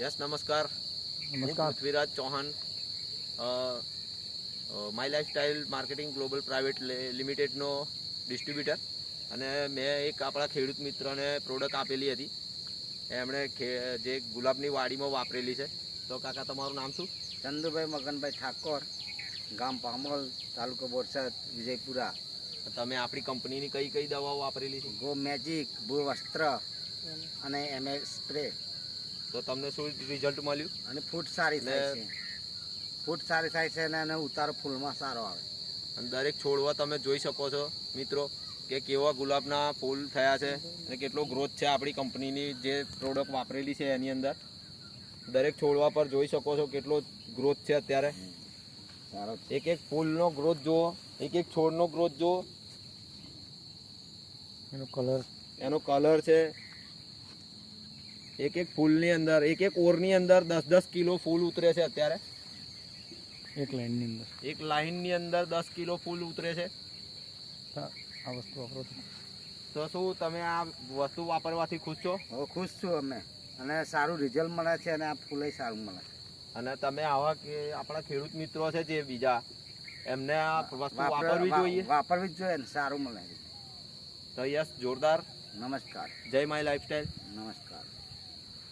Yes નમસ્કાર. નમસ્કાર. Prithviraj Chauhan, my lifestyle marketing global private લિમિટેડનો ડિસ્ટ્રીબ્યુટર, અને મેં એક આપણા ખેડૂત મિત્રને પ્રોડક્ટ આપેલી હતી. એમણે જે ગુલાબની વાડીમાં વાપરેલી છે. તો કાકા, તમારું નામ શું? ચંદુભાઈ મગનભાઈ ઠાકોર, ગામ પામોલ, તાલુકો બોરસદ, વિજયપુરા. તમે આપણી કંપનીની કઈ કઈ દવાઓ વાપરેલી છે? ગો મેજિક, ભૂ વસ્ત્ર અને એમએલ સ્પ્રે. તો તમને શું રિઝલ્ટ મળ્યું? અને ફૂટ સારી થાય છે. ફૂટ સારી થાય છે અને ઉતારો ફૂલમાં સારો આવે. અને દરેક છોડવા તમે જોઈ શકો છો મિત્રો કે કેવા ગુલાબના ફૂલ થયા છે અને કેટલો ગ્રોથ છે. આપણી કંપનીની જે પ્રોડક્ટ વાપરેલી છે એની અંદર દરેક છોડવા પર જોઈ શકો છો કેટલો ગ્રોથ છે અત્યારે. સારો એક એક ફૂલનો ગ્રોથ જુઓ, એક એક છોડનો ગ્રોથ જુઓ, એનો કલર છે. એક એક ફૂલની અંદર, એક એક ઓરની અંદર 10-10 કિલો ફૂલ ઉતરે છે અત્યારે. એક લાઈનની અંદર 10 કિલો ફૂલ ઉતરે છે. આ વસ્તુ વાપરો તો શું તમે આ વસ્તુ વાપરવાથી ખુશ છો? હવે ખુશ છું અમે, અને સારું રિઝલ્ટ મળે છે અને આ ફૂલે સારું મળે છે. અને તમે આવા કે આપણા ખેડૂત મિત્રો છે જે બીજા, એમને આ વસ્તુ વાપરવી જોઈએ. વાપરવી જ જોઈએ ને સારું મળે. તો યસ, જોરદાર. નમસ્કાર. જય માય લાઈફસ્ટાઈલ. નમસ્કાર.